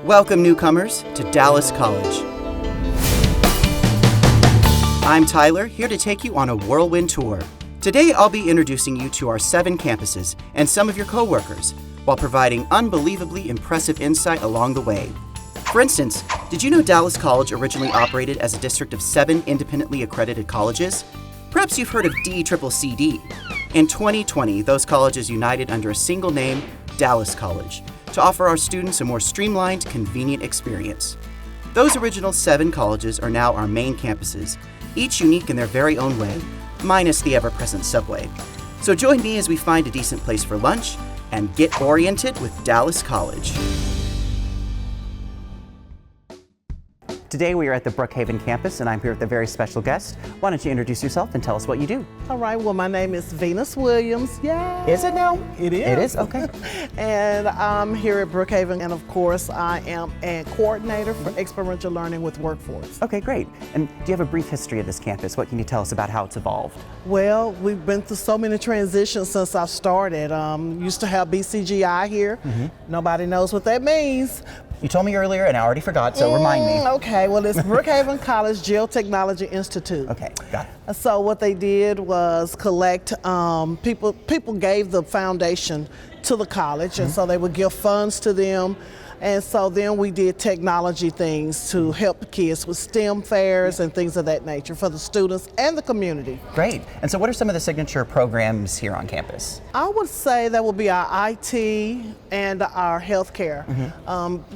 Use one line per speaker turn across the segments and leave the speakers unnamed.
Welcome, newcomers, to Dallas College. I'm Tyler, here to take you on a whirlwind tour. Today, I'll be introducing you to our 7 campuses and some of your coworkers, while providing unbelievably impressive insight along the way. For instance, did you know Dallas College originally operated as a district of 7 independently accredited colleges? Perhaps you've heard of DCCCD. In 2020, those colleges united under a single name, Dallas College, to offer our students a more streamlined, convenient experience. Those original 7 colleges are now our main campuses, each unique in their very own way, minus the ever-present subway. So join me as we find a decent place for lunch and get oriented with Dallas College. Today we are at the Brookhaven campus and I'm here with a very special guest. Why don't you introduce yourself and tell us what you do?
All right, well, my name is Venus Williams. Yay!
Is it now?
It is.
It is? Okay.
And I'm here at Brookhaven, and of course, I am a coordinator for experiential learning with workforce.
Okay, great. And do you have a brief history of this campus? What can you tell us about how it's evolved?
Well, we've been through so many transitions since I started. Used to have BCGI here. Nobody knows what that means.
You told me earlier and I already forgot, so remind me.
Okay, well, it's Brookhaven College Geotechnology Institute.
Okay, got it.
So what they did was collect, people gave the foundation to the college, and so they would give funds to them. And so then we did technology things to help the kids with STEM fairs and things of that nature for the students and the community.
Great. And so what are some of the signature programs here on campus?
I would say that would be our IT and our healthcare.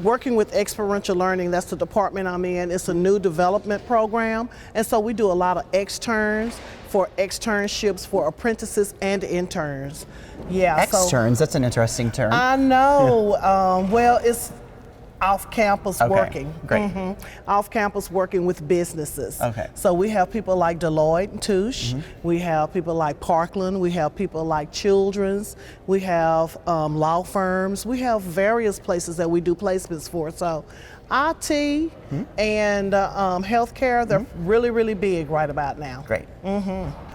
Working with experiential learning, that's the department I'm in. It's a new development program. And so we do a lot of externs for externships for apprentices and interns. Yeah.
Externs, that's an interesting term.
I know. Well, it's off-campus working.
Great.
Off-campus working with businesses.
Okay.
So we have people like Deloitte and Touche. We have people like Parkland. We have people like Children's. We have law firms. We have various places that we do placements for. So IT and healthcare, they're really, really big right about now.
Great.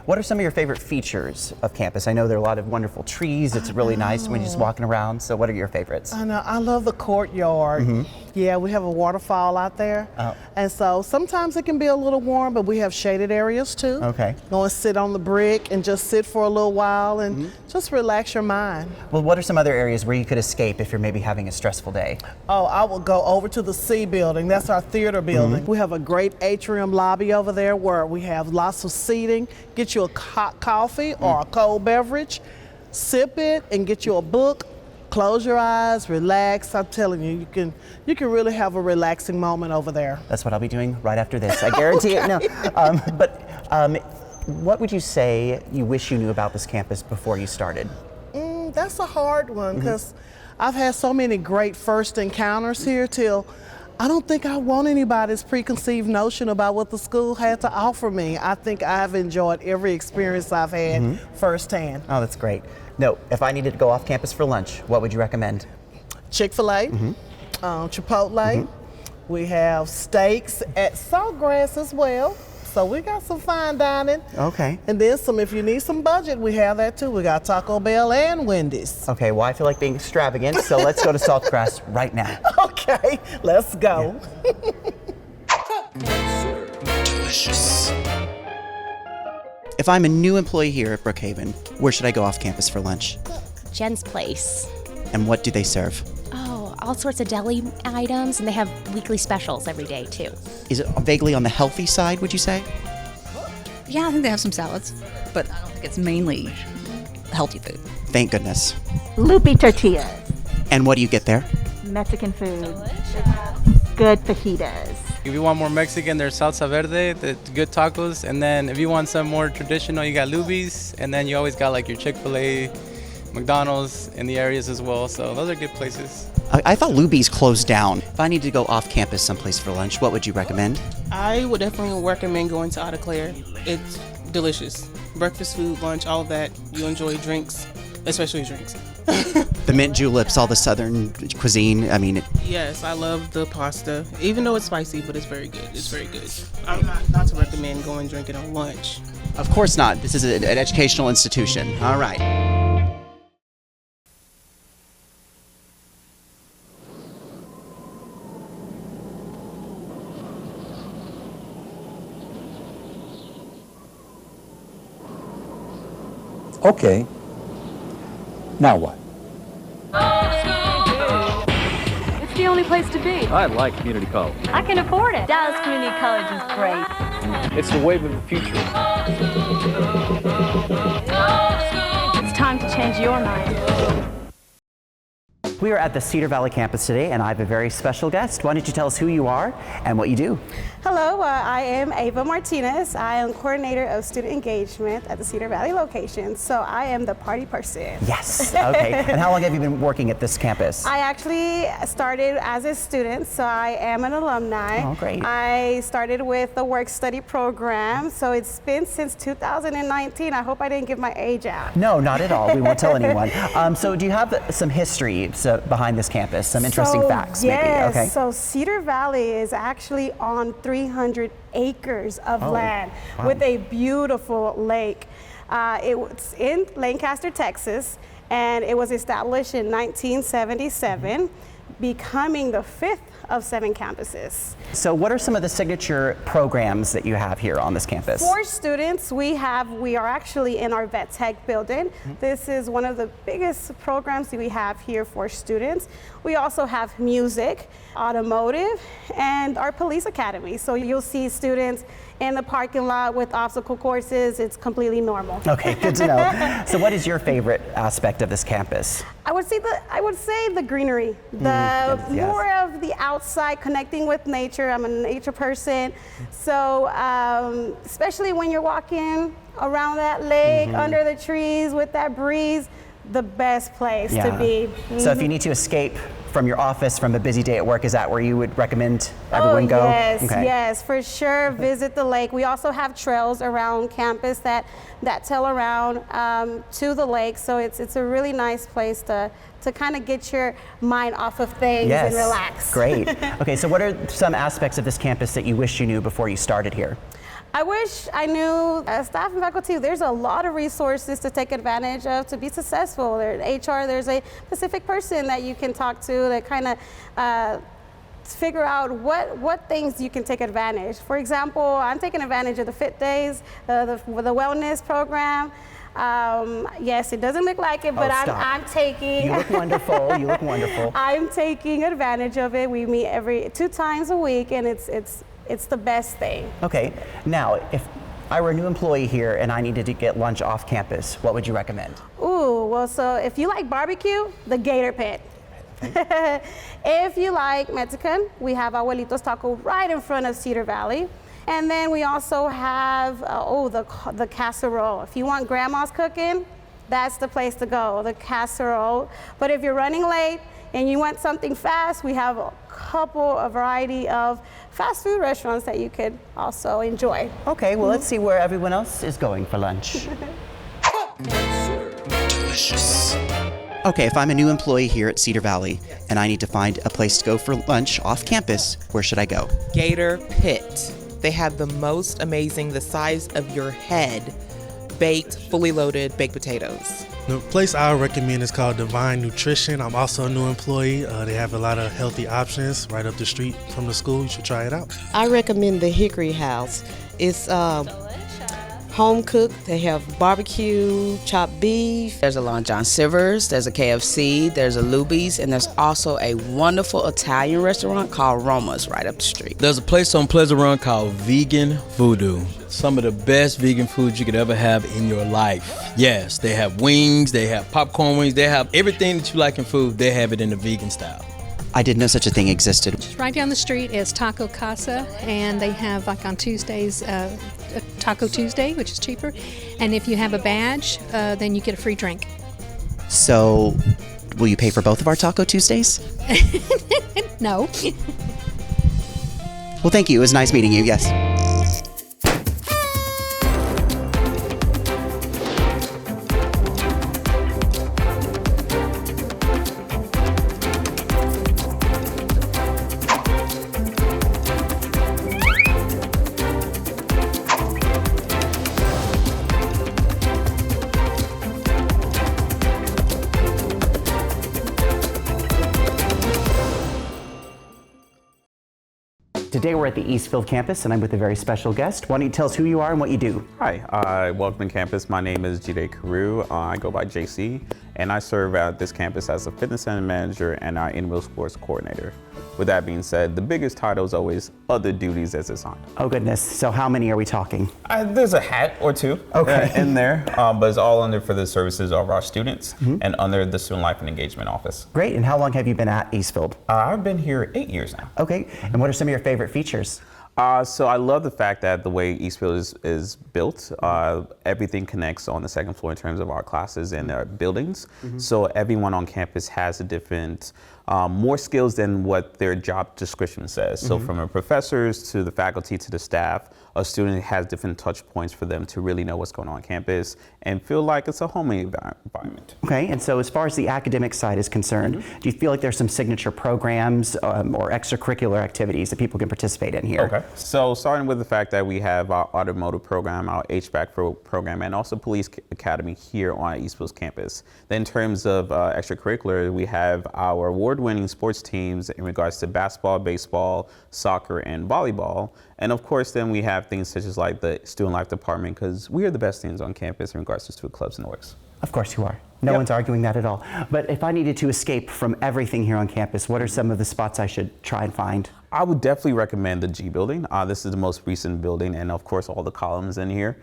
What are some of your favorite features of campus? I know there are a lot of wonderful trees. It's really nice when you're just walking around. So what are your favorites?
I know. I love the courtyard. Yeah, we have a waterfall out there. And so sometimes it can be a little warm, but we have shaded areas too.
Okay.
Go and sit on the brick and just sit for a little while and just relax your mind.
Well, what are some other areas where you could escape if you're maybe having a stressful day?
Oh, I will go over to the C building. That's our theater building. We have a great atrium lobby over there where we have lots of seating. Get you a hot coffee or a cold beverage, sip it and get you a book. Close your eyes, relax. I'm telling you, you can really have a relaxing moment over there.
That's what I'll be doing right after this. I guarantee it. No, what would you say you wish you knew about this campus before you started?
That's a hard one because I've had so many great first encounters here till I don't think I want anybody's preconceived notion about what the school had to offer me. I think I've enjoyed every experience I've had firsthand.
Oh, that's great. No, if I needed to go off campus for lunch, what would you recommend?
Chick-fil-A, Chipotle. We have steaks at Saltgrass as well. So we got some fine dining.
Okay.
And then if you need some budget, we have that too. We got Taco Bell and Wendy's.
Okay, well, I feel like being extravagant, so let's go to Saltgrass right now.
Okay, let's go.
Delicious. If I'm a new employee here at Brookhaven, where should I go off campus for lunch?
Jen's Place.
And what do they serve?
Oh, all sorts of deli items, and they have weekly specials every day too.
Is it vaguely on the healthy side, would you say?
Yeah, I think they have some salads, but I don't think it's mainly healthy food.
Thank goodness.
Loopy tortillas.
And what do you get there?
Mexican food. Good fajitas.
If you want more Mexican, there's salsa verde, the good tacos. And then if you want some more traditional, you got Luby's. And then you always got like your Chick-fil-A, McDonald's in the areas as well. So those are good places.
I thought Luby's closed down. If I needed to go off campus someplace for lunch, what would you recommend?
I would definitely recommend going to Eau Claire. It's delicious. Breakfast, food, lunch, all of that. You enjoy drinks, especially drinks.
The mint juleps, all the southern cuisine. I mean,
Yes, I love the pasta, even though it's spicy, but it's very good. It's very good. I'm not to recommend going drinking on lunch.
of course not. This is an educational institution. All right.
Okay. Now what?
It's the only place to be.
I like community college.
I can afford it. Dallas Community College is great.
It's the wave of the future.
It's time to change your mind.
We are at the Cedar Valley campus today, and I have a very special guest. Why don't you tell us who you are and what you do?
Hello, I am Ava Martinez. I am coordinator of student engagement at the Cedar Valley location. So I am the party person.
Yes, okay. And how long have you been working at this campus?
I actually started as a student, so I am an alumni.
Oh, great.
I started with the work study program, so it's been since 2019. I hope I didn't give my age out.
No, not at all. We won't tell anyone. So do you have some history behind this campus, some interesting facts maybe?
Yes,
Okay.
so Cedar Valley is actually on 300 acres of land with a beautiful lake. It's in Lancaster, Texas, and it was established in 1977, becoming the 5th of 7 campuses.
So what are some of the signature programs that you have here on this campus?
For students, we are actually in our Vet Tech building. This is one of the biggest programs that we have here for students. We also have music, automotive, and our police academy. So you'll see students in the parking lot with obstacle courses. It's completely normal.
Okay, good to know. So what is your favorite aspect of this campus?
I would say the greenery, more of the outside, connecting with nature. I'm a nature person, so especially when you're walking around that lake, under the trees with that breeze, the best place to be.
So if you need to escape from your office from a busy day at work, is that where you would recommend everyone go?
Yes,
okay.
yes, for sure. Visit the lake. We also have trails around campus that tell around to the lake, so it's a really nice place to kind of get your mind off of things and relax.
Great. Okay, so what are some aspects of this campus that you wish you knew before you started here?
I wish I knew staff and faculty, there's a lot of resources to take advantage of to be successful. There's HR, there's a specific person that you can talk to that kind of figure out what things you can take advantage. For example, I'm taking advantage of the Fit Days, the wellness program. Yes, it doesn't look like it, but I'm taking.
You look wonderful. You look wonderful.
I'm taking advantage of it. We meet 2 times a week, and it's the best thing.
Okay, now if I were a new employee here and I needed to get lunch off campus, what would you recommend?
Ooh, well, so if you like barbecue, the Gator Pit. If you like Mexican, we have Abuelito's Taco right in front of Cedar Valley. And then we also have, the casserole. If you want grandma's cooking, that's the place to go, the casserole. But if you're running late and you want something fast, we have a variety of fast food restaurants that you could also enjoy.
Okay, well, let's see where everyone else is going for lunch. Delicious. Okay, if I'm a new employee here at Cedar Valley and I need to find a place to go for lunch off campus, where should I go?
Gator Pit. They have the most amazing, the size of your head, baked, fully loaded baked potatoes.
The place I recommend is called Divine Nutrition. I'm also a new employee. They have a lot of healthy options right up the street from the school. You should try it out.
I recommend the Hickory House. It's home cooked. They have barbecue, chopped beef.
There's a Long John Silver's, there's a KFC, there's a Luby's, and there's also a wonderful Italian restaurant called Roma's right up the street.
There's a place on Pleasant Run called Vegan Voodoo. Some of the best vegan food you could ever have in your life. Yes, they have wings, they have popcorn wings, they have everything that you like in food, they have it in the vegan style.
I didn't know such a thing existed.
Right down the street is Taco Casa, and they have, like on Tuesdays, Taco Tuesday, which is cheaper. And if you have a badge, then you get a free drink.
So, will you pay for both of our Taco Tuesdays?
No.
Well, thank you. It was nice meeting you. Yes. Today we're at the Eastfield campus and I'm with a very special guest. Why don't you tell us who you are and what you do?
Hi, welcome to campus. My name is Jide Carew. I go by JC, and I serve at this campus as a fitness center manager and our in-wheel sports coordinator. With that being said, the biggest title is always other duties as assigned.
Oh goodness, so how many are we talking?
There's a hat or two in there, but it's all under for the services of our students and under the Student Life and Engagement Office.
Great, and how long have you been at Eastfield?
I've been here 8 years now.
Okay, and what are some of your favorite features?
So I love the fact that the way Eastfield is built, everything connects on the second floor in terms of our classes and our buildings. So everyone on campus has a different, more skills than what their job description says. So from the professors to the faculty to the staff, a student has different touch points for them to really know what's going on campus and feel like it's a homey environment.
Okay, and so as far as the academic side is concerned, do you feel like there's some signature programs or extracurricular activities that people can participate in here?
Okay, so starting with the fact that we have our automotive program, our HVAC program, and also police academy here on Eastfield's campus. Then in terms of extracurricular, we have our award-winning sports teams in regards to basketball, baseball, soccer, and volleyball. And of course, then we have things such as like the student life department, because we are the best things on campus in regards to student clubs and orgs.
Of course you are. No one's arguing that at all. But if I needed to escape from everything here on campus, what are some of the spots I should try and find?
I would definitely recommend the G building. This is the most recent building, and of course all the columns in here.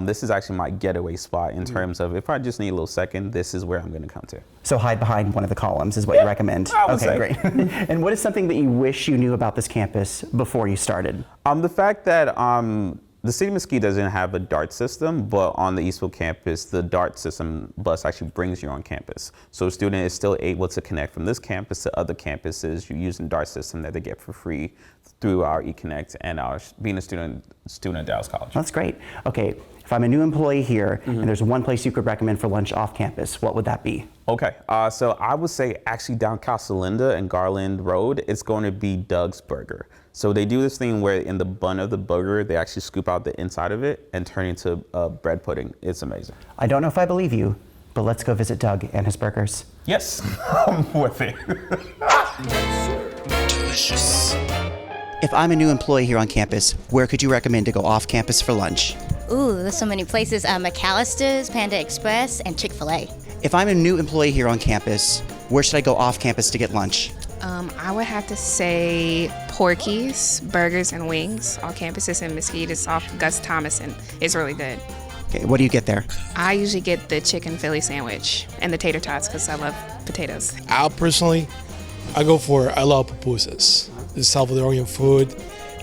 This is actually my getaway spot in terms of if I just need a little second, this is where I'm going to come to.
So hide behind one of the columns is what you recommend?
I would say.
Great. And what is something that you wish you knew about this campus before you started?
The fact that the City of Mesquite doesn't have a DART system, but on the Eastfield campus, the DART system bus actually brings you on campus. So a student is still able to connect from this campus to other campuses using DART system that they get for free through our eConnect and our being a student at Dallas College.
That's great. Okay, if I'm a new employee here and there's one place you could recommend for lunch off campus, what would that be?
Okay, so I would say actually down Casa Linda and Garland Road, it's going to be Doug's Burger. So they do this thing where in the bun of the burger, they actually scoop out the inside of it and turn it into bread pudding. It's amazing.
I don't know if I believe you, but let's go visit Doug and his burgers.
Yes, I'm with it.
Delicious. If I'm a new employee here on campus, where could you recommend to go off campus for lunch?
Ooh, there's so many places. McAllister's, Panda Express, and Chick-fil-A.
If I'm a new employee here on campus, where should I go off campus to get lunch?
I would have to say Porky's, Burgers and Wings. All campuses in Mesquite. It's off Gus Thomas, and it's really good.
Okay, what do you get there?
I usually get the chicken Philly sandwich and the tater tots because I love potatoes.
I love pupusas. It's Salvadorian food,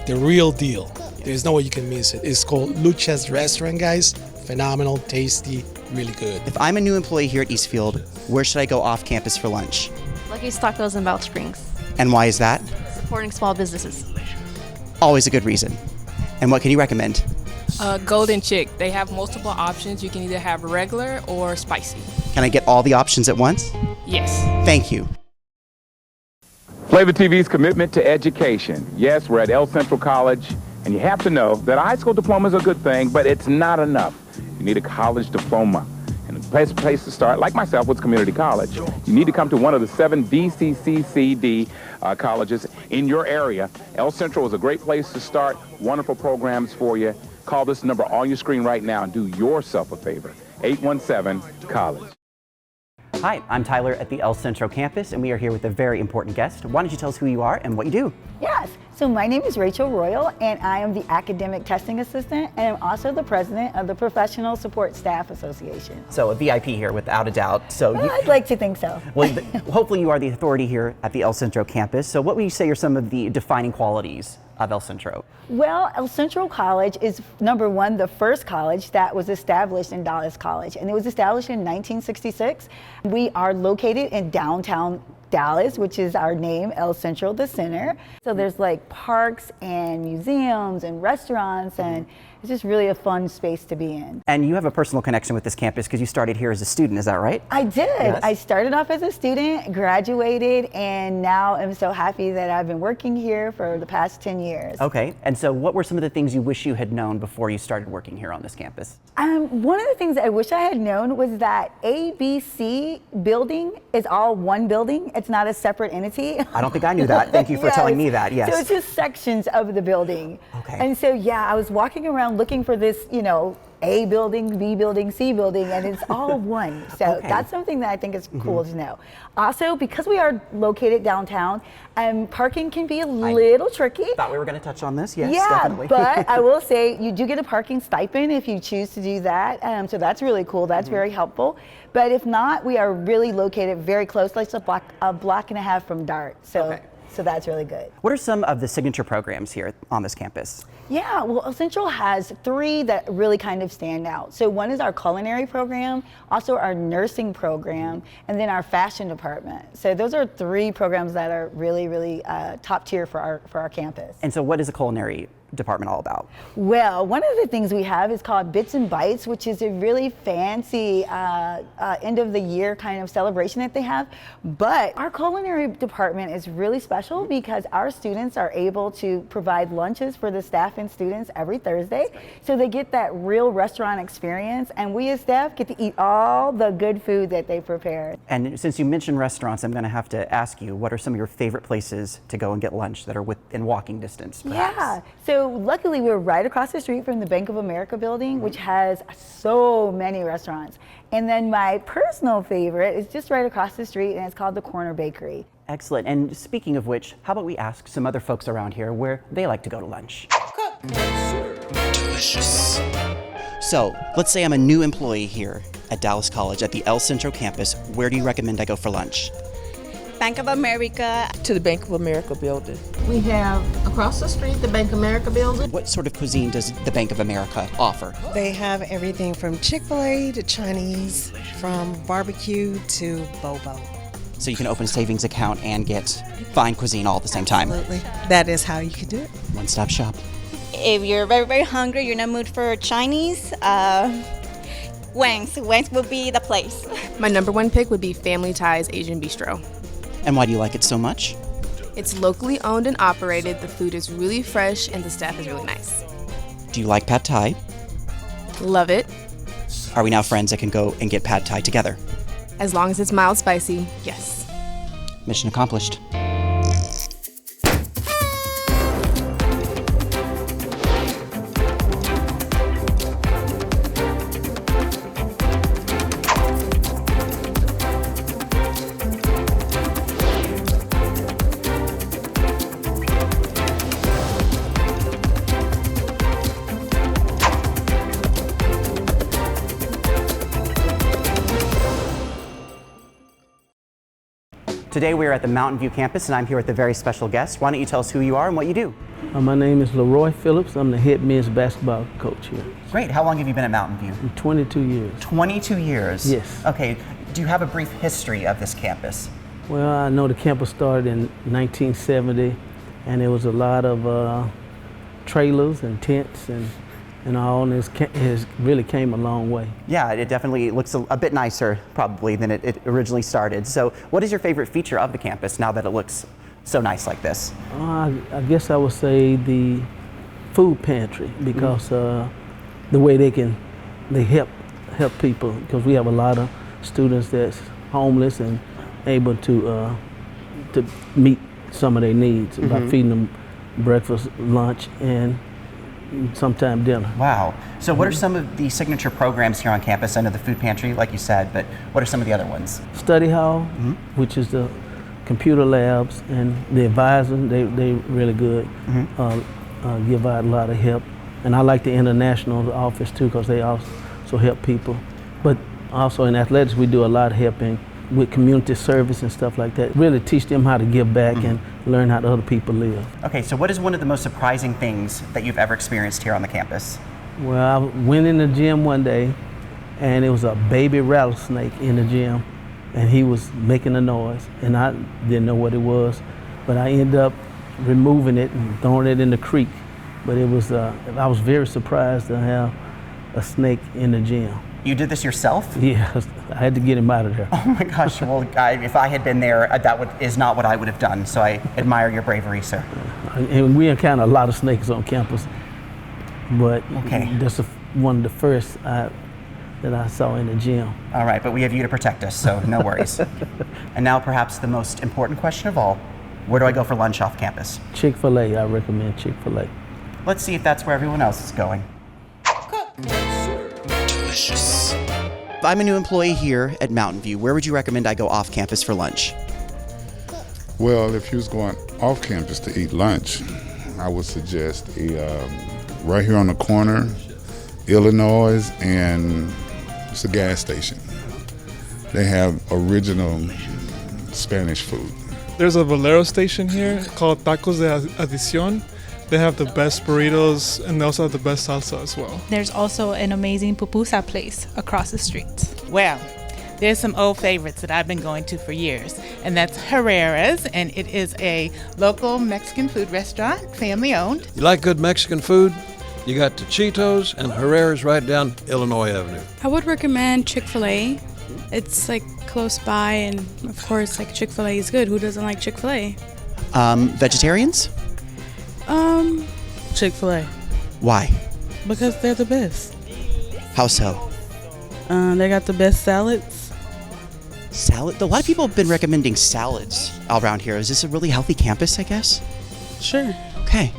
the real deal. There's no way you can miss it. It's called Lucha's Restaurant, guys. Phenomenal, tasty, really good.
If I'm a new employee here at Eastfield, where should I go off campus for lunch?
Lucky's Tacos in Bell Springs.
And why is that?
Supporting small businesses.
Always a good reason. And what can you recommend?
Golden Chick. They have multiple options. You can either have regular or spicy.
Can I get all the options at once?
Yes.
Thank you.
Flavor TV's commitment to education. Yes, we're at El Central College, and you have to know that a high school diploma is a good thing, but it's not enough. You need a college diploma. And the best place to start, like myself, was community college. You need to come to one of the 7 VCCCD colleges in your area. El Central is a great place to start. Wonderful programs for you. Call this number on your screen right now and do yourself a favor. 817-COLLEGE.
Hi, I'm Tyler at the El Centro campus, and we are here with a very important guest. Why don't you tell us who you are and what you do?
Yes, so my name is Rachel Royal, and I am the Academic Testing Assistant, and I'm also the President of the Professional Support Staff Association.
So a VIP here, without a doubt. So
I'd like to think so.
Well, hopefully you are the authority here at the El Centro campus. So what would you say are some of the defining qualities of El Centro?
Well, El Centro College is, number one, the first college that was established in Dallas College, and it was established in 1966. We are located in downtown Dallas, which is our name, El Centro, the center. So there's like parks and museums and restaurants, and it's just really a fun space to be in.
And you have a personal connection with this campus because you started here as a student, is that right?
I did.
Yes.
I started off as a student, graduated, and now I'm so happy that I've been working here for the past 10 years.
Okay, and so what were some of the things you wish you had known before you started working here on this campus?
One of the things I wish I had known was that ABC building is all one building. It's not a separate entity.
I don't think I knew that. Thank you for telling me that, yes.
So it's just sections of the building.
Okay.
And so, yeah, I was walking around looking for this, you know, A building, B building, C building, and it's all one. So that's something that I think is cool to know. Also, because we are located downtown, parking can be a little tricky.
Thought we were going to touch on this. Yes,
yeah,
definitely.
But I will say you do get a parking stipend if you choose to do that. So that's really cool. That's very helpful. But if not, we are really located very close, like a block and a half from DART. So that's really good.
What are some of the signature programs here on this campus?
Yeah, well, Central has 3 that really kind of stand out. So one is our culinary program, also our nursing program, and then our fashion department. So those are 3 programs that are really, really top tier for our campus.
And so what is the culinary department all about?
Well, one of the things we have is called Bits and Bites, which is a really fancy end of the year kind of celebration that they have. But our culinary department is really special because our students are able to provide lunches for the staff and students every Thursday. So they get that real restaurant experience, and we as staff get to eat all the good food that they prepare.
And since you mentioned restaurants, I'm going to have to ask you, what are some of your favorite places to go and get lunch that are within walking distance, perhaps?
Yeah. So luckily we're right across the street from the Bank of America building, which has so many restaurants. And then my personal favorite is just right across the street, and it's called the Corner Bakery.
Excellent. And speaking of which, how about we ask some other folks around here where they like to go to lunch? Delicious. So, let's say I'm a new employee here at Dallas College at the El Centro campus. Where do you recommend I go for lunch?
Bank of America.
To the Bank of America building.
We have across the street the Bank of America building.
What sort of cuisine does the Bank of America offer?
They have everything from Chick-fil-A to Chinese, from barbecue to bobo.
So you can open a savings account and get fine cuisine all at the same time.
Absolutely. That is how you can do it.
One-stop shop.
If you're very, very hungry, you're in a mood for Chinese, Wang's. Wang's will be the place.
My number 1 pick would be Family Ties Asian Bistro.
And why do you like it so much?
It's locally owned and operated, the food is really fresh, and the staff is really nice.
Do you like pad thai?
Love it.
Are we now friends that can go and get pad thai together?
As long as it's mild spicy, yes.
Mission accomplished. Today we are at the Mountain View campus, and I'm here with a very special guest. Why don't you tell us who you are and what you do?
My name is Leroy Phillips. I'm the head men's basketball coach here.
Great. How long have you been at Mountain View?
22 years.
22 years?
Yes.
Okay. Do you have a brief history of this campus?
Well, I know the campus started in 1970, and there was a lot of trailers and tents and all, and it has really came a long way.
Yeah, it definitely looks a bit nicer probably than it originally started. So what is your favorite feature of the campus now that it looks so nice like this?
I guess I would say the food pantry, because the way they help people, because we have a lot of students that's homeless and able to meet some of their needs by feeding them breakfast, lunch, and sometime dinner.
Wow. So what are some of the signature programs here on campus? I know the food pantry, like you said, but what are some of the other ones?
Study hall, which is the computer labs, and the advisors, they really good, give out a lot of help. And I like the international office too, because they also help people. But also in athletics, we do a lot of helping with community service and stuff like that. Really teach them how to give back and learn how other people live.
Okay, so what is one of the most surprising things that you've ever experienced here on the campus?
Well, I went in the gym one day, and it was a baby rattlesnake in the gym, and he was making a noise, and I didn't know what it was, but I ended up removing it and throwing it in the creek. But it was, I was very surprised to have a snake in the gym.
You did this yourself?
Yeah, I had to get him out of there.
Oh my gosh, well, if I had been there, that is not what I would have done, so I admire your bravery, sir.
And we encounter a lot of snakes on campus, but that's one of the first I that I saw in the gym.
All right, but we have you to protect us, so no worries. And now perhaps the most important question of all, where do I go for lunch off campus?
Chick-fil-A, I recommend Chick-fil-A.
Let's see if that's where everyone else is going.
Delicious.
If I'm a new employee here at Mountain View, where would you recommend I go off campus for lunch?
Well, if you was going off campus to eat lunch, I would suggest right here on the corner, Illinois, and it's a gas station. They have original Spanish food.
There's a Valero station here called Tacos de Adición. They have the best burritos and they also have the best salsa as well.
There's also an amazing pupusa place across the street.
Well, there's some old favorites that I've been going to for years, and that's Herrera's, and it is a local Mexican food restaurant, family owned.
You like good Mexican food? You got the Cheetos and Herrera's right down Illinois Avenue.
I would recommend Chick-fil-A. It's like close by, and of course, like Chick-fil-A is good. Who doesn't like Chick-fil-A?
Vegetarians?
Chick-fil-A.
Why?
Because they're the best.
How so?
They got the best salads.
Salad? A lot of people have been recommending salads around here. Is this a really healthy campus, I guess?
Sure.
Okay.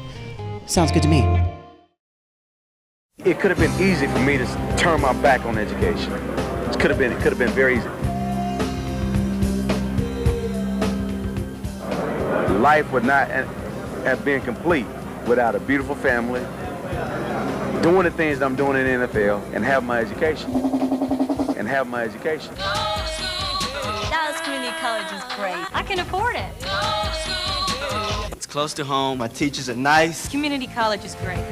Sounds good to me.
It could have been easy for me to turn my back on education. It could have been very easy. Life would not have been complete without a beautiful family, doing the things that I'm doing in the NFL, and have my education.
Dallas Community College is great. I can afford it.
It's close to home. My teachers are nice.
Community college is great.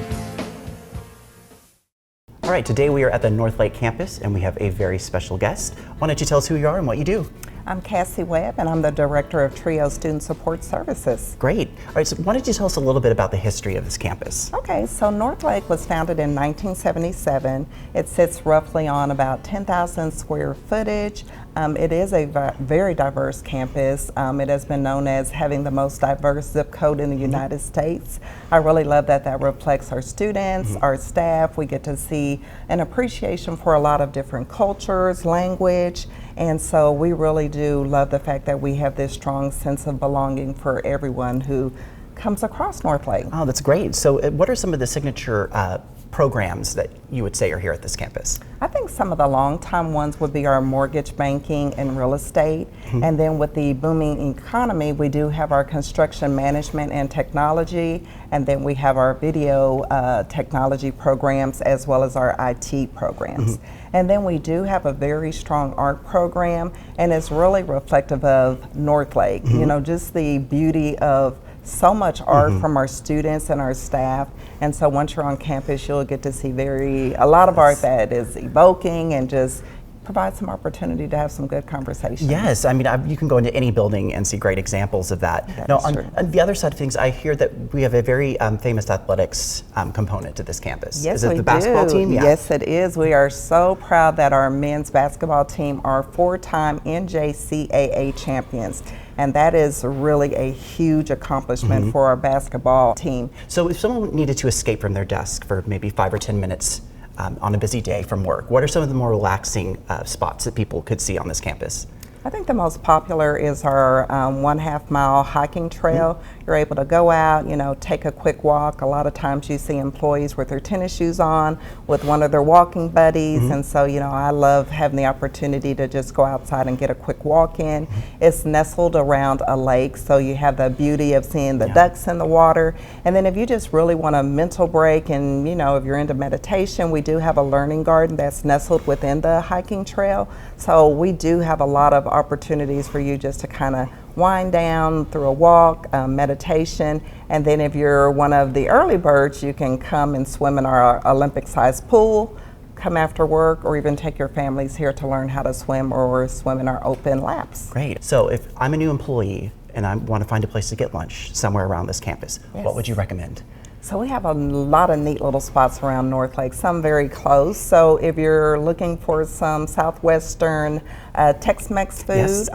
All right, today we are at the North Lake campus and we have a very special guest. Why don't you tell us who you are and what you do?
I'm Cassie Webb, and I'm the Director of TRIO Student Support Services.
Great. All right, so why don't you tell us a little bit about the history of this campus?
Okay, so North Lake was founded in 1977. It sits roughly on about 10,000 square footage. It is a very diverse campus. It has been known as having the most diverse zip code in the United States. I really love that reflects our students, our staff. We get to see an appreciation for a lot of different cultures, language, and so we really do love the fact that we have this strong sense of belonging for everyone who comes across North Lake.
Oh, that's great. So what are some of the signature programs that you would say are here at this campus?
I think some of the long-time ones would be our mortgage banking and real estate. And then with the booming economy, we do have our construction management and technology. And then we have our video technology programs as well as our IT programs. And then we do have a very strong art program, and it's really reflective of North Lake. You know, just the beauty of so much art from our students and our staff, and so once you're on campus, you'll get to see a lot of art that is evoking and just provide some opportunity to have some good conversation.
Yes, I mean, you can go into any building and see great examples of that. Now, on the other side of things, I hear that we have a very famous athletics component to this campus.
Yes,
is it the basketball team? Yeah.
Yes, it is. We are so proud that our men's basketball team are 4-time NJCAA champions. And that is really a huge accomplishment for our basketball team.
So if someone needed to escape from their desk for maybe 5 or 10 minutes on a busy day from work, what are some of the more relaxing spots that people could see on this campus?
I think the most popular is our 1/2 mile hiking trail. You're able to go out, you know, take a quick walk. A lot of times you see employees with their tennis shoes on, with one of their walking buddies, and so, you know, I love having the opportunity to just go outside and get a quick walk in. It's nestled around a lake, so you have the beauty of seeing the ducks in the water. And then if you just really want a mental break and, you know, if you're into meditation, we do have a learning garden that's nestled within the hiking trail. So we do have a lot of opportunities for you just to kind of wind down through a walk, meditation, and then if you're one of the early birds, you can come and swim in our Olympic-sized pool, come after work, or even take your families here to learn how to swim or swim in our open laps.
Great. So if I'm a new employee and I want to find a place to get lunch somewhere around this campus, what would you recommend?
So we have a lot of neat little spots around North Lake, some very close. So if you're looking for some Southwestern Tex-Mex food,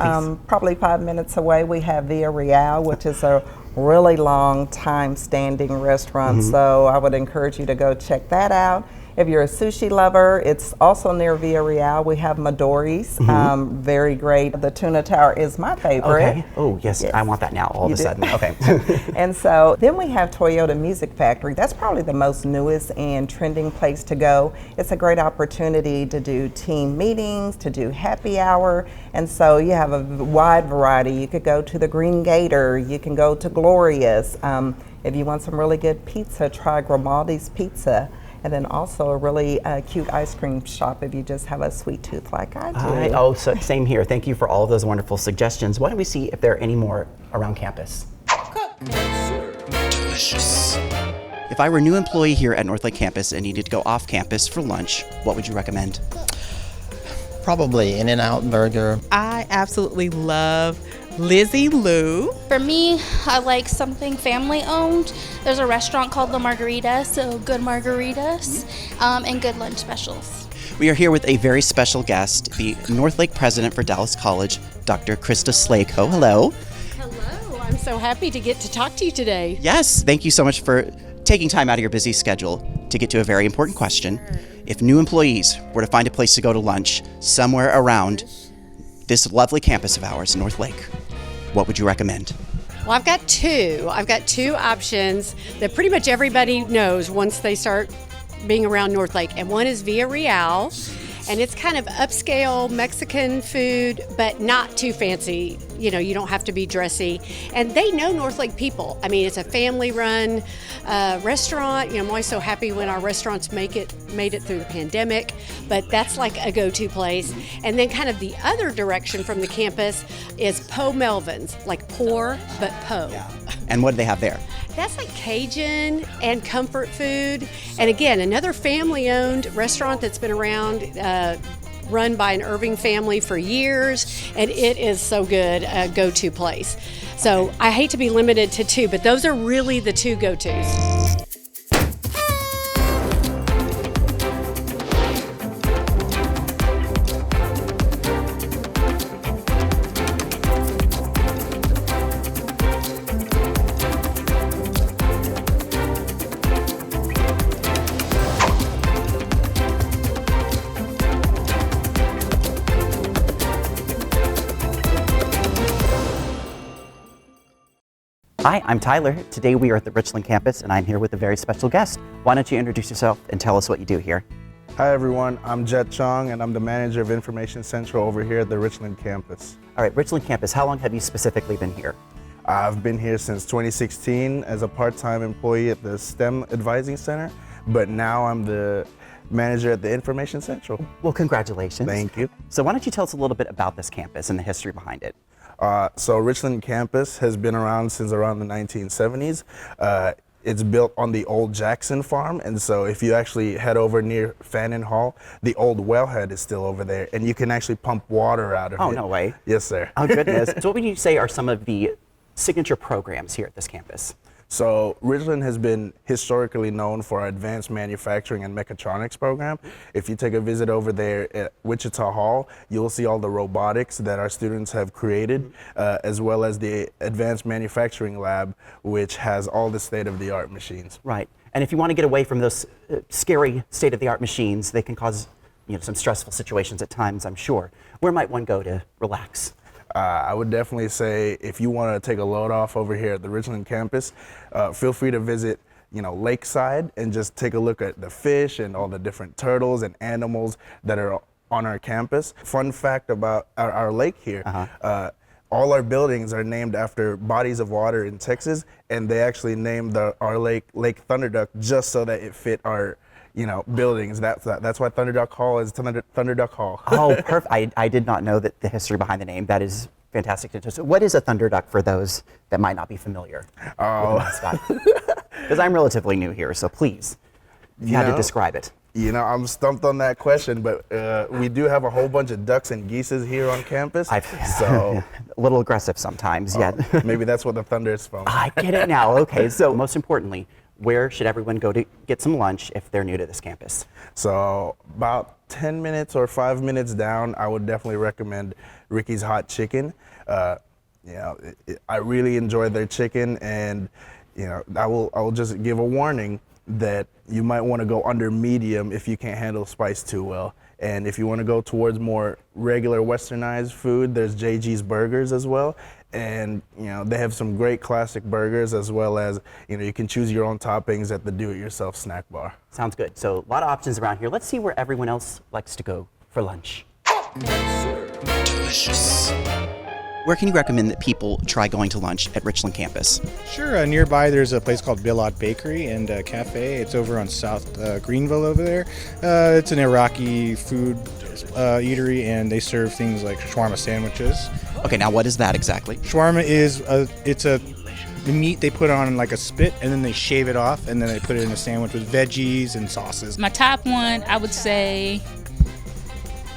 probably 5 minutes away, we have Villa Real, which is a really long time standing restaurant. So I would encourage you to go check that out. If you're a sushi lover, it's also near Villa Real. We have Midori's, very great. The tuna tower is my favorite.
Okay. Oh, yes, I want that now all of a sudden. Okay.
And so then we have Toyota Music Factory. That's probably the most newest and trending place to go. It's a great opportunity to do team meetings, to do happy hour, and so you have a wide variety. You could go to the Green Gator, you can go to Gloria's. If you want some really good pizza, try Grimaldi's Pizza. And then also a really cute ice cream shop if you just have a sweet tooth like I do.
So same here. Thank you for all of those wonderful suggestions. Why don't we see if there are any more around campus? Delicious. If I were a new employee here at Northlake campus and needed to go off campus for lunch, what would you recommend?
Probably In-N-Out Burger.
I absolutely love Lizzie Lou.
For me, I like something family owned. There's a restaurant called La Margarita, so good margaritas and good lunch specials.
We are here with a very special guest, the Northlake president for Dallas College, Dr. Krista Slayko. Hello.
Hello, I'm so happy to get to talk to you today.
Yes, thank you so much for taking time out of your busy schedule to get to a very important question. If new employees were to find a place to go to lunch somewhere around this lovely campus of ours, Northlake, what would you recommend?
Well, I've got two. I've got two options that pretty much everybody knows once they start being around Northlake. And one is Villa Real, and it's kind of upscale Mexican food, but not too fancy. You know, you don't have to be dressy. And they know Northlake people. I mean, it's a family-run restaurant. You know, I'm always so happy when our restaurants made it through the pandemic, but that's like a go-to place. And then kind of the other direction from the campus is Po Melvin's, like poor, but Po.
Yeah. And what do they have there?
That's like Cajun and comfort food. And again, another family-owned restaurant that's been around, run by an Irving family for years, and it is so good, a go-to place. So I hate to be limited to two, but those are really the two go-tos.
Hi, I'm Tyler. Today we are at the Richland campus and I'm here with a very special guest. Why don't you introduce yourself and tell us what you do here?
Hi everyone, I'm Jet Chong and I'm the manager of Information Central over here at the Richland campus.
All right, Richland campus, how long have you specifically been here?
I've been here since 2016 as a part-time employee at the STEM Advising Center, but now I'm the manager at the Information Central.
Well, congratulations.
Thank you.
So why don't you tell us a little bit about this campus and the history behind it?
So Richland campus has been around since around the 1970s. It's built on the old Jackson farm, and so if you actually head over near Fannin Hall, the old wellhead is still over there, and you can actually pump water out of it.
Oh, no way.
Yes, sir.
Oh, goodness. So what would you say are some of the signature programs here at this campus?
So Richland has been historically known for our advanced manufacturing and mechatronics program. If you take a visit over there at Wichita Hall, you'll see all the robotics that our students have created, as well as the advanced manufacturing lab, which has all the state-of-the-art machines.
Right. And if you want to get away from those scary state-of-the-art machines, they can cause some stressful situations at times, I'm sure. Where might one go to relax?
I would definitely say if you want to take a load off over here at the Richland campus, feel free to visit Lakeside and just take a look at the fish and all the different turtles and animals that are on our campus. Fun fact about our lake here, all our buildings are named after bodies of water in Texas, and they actually named our lake Thunderduck just so that it fit our buildings. That's why Thunderduck Hall is Thunderduck Hall.
Oh, perfect. I did not know that the history behind the name. That is fantastic. So what is a Thunderduck for those that might not be familiar with the mascot? Because I'm relatively new here, so please, if you had to describe it.
I'm stumped on that question, but we do have a whole bunch of ducks and geeses here on campus. So
a little aggressive sometimes, yeah.
Maybe that's what the thunder is from.
I get it now. Okay, so most importantly, where should everyone go to get some lunch if they're new to this campus?
So about 10 minutes or 5 minutes down, I would definitely recommend Ricky's Hot Chicken. I really enjoy their chicken, and I will just give a warning that you might want to go under medium if you can't handle spice too well. And if you want to go towards more regular westernized food, there's JG's Burgers as well. And they have some great classic burgers, as well as you can choose your own toppings at the do-it-yourself snack bar.
Sounds good. So a lot of options around here. Let's see where everyone else likes to go for lunch. Delicious. Where can you recommend that people try going to lunch at Richland campus?
Sure, nearby there's a place called Bilad Bakery and Cafe. It's over on South Greenville over there. It's an Iraqi food eatery, and they serve things like shawarma sandwiches.
Okay, now what is that exactly?
Shawarma is the meat they put on like a spit, and then they shave it off, and then they put it in a sandwich with veggies and sauces.
My top one, I would say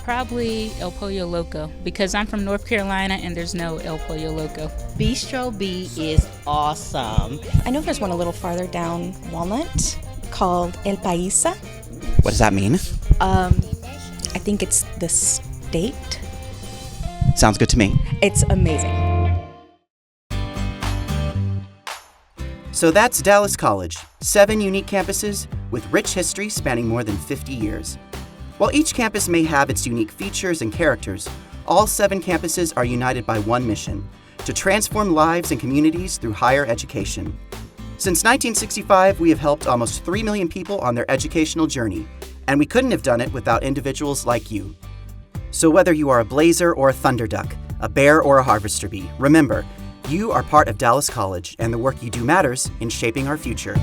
probably El Pollo Loco, because I'm from North Carolina and there's no El Pollo Loco.
Bistro B is awesome.
I know there's one a little farther down Walnut called El Paisa.
What does that mean?
I think it's the state.
Sounds good to me.
It's amazing.
So that's Dallas College, 7 unique campuses with rich history spanning more than 50 years. While each campus may have its unique features and characters, all 7 campuses are united by one mission: to transform lives and communities through higher education. Since 1965, we have helped almost 3 million people on their educational journey, and we couldn't have done it without individuals like you. So whether you are a blazer or a thunder duck, a bear or a harvester bee, remember, you are part of Dallas College, and the work you do matters in shaping our future.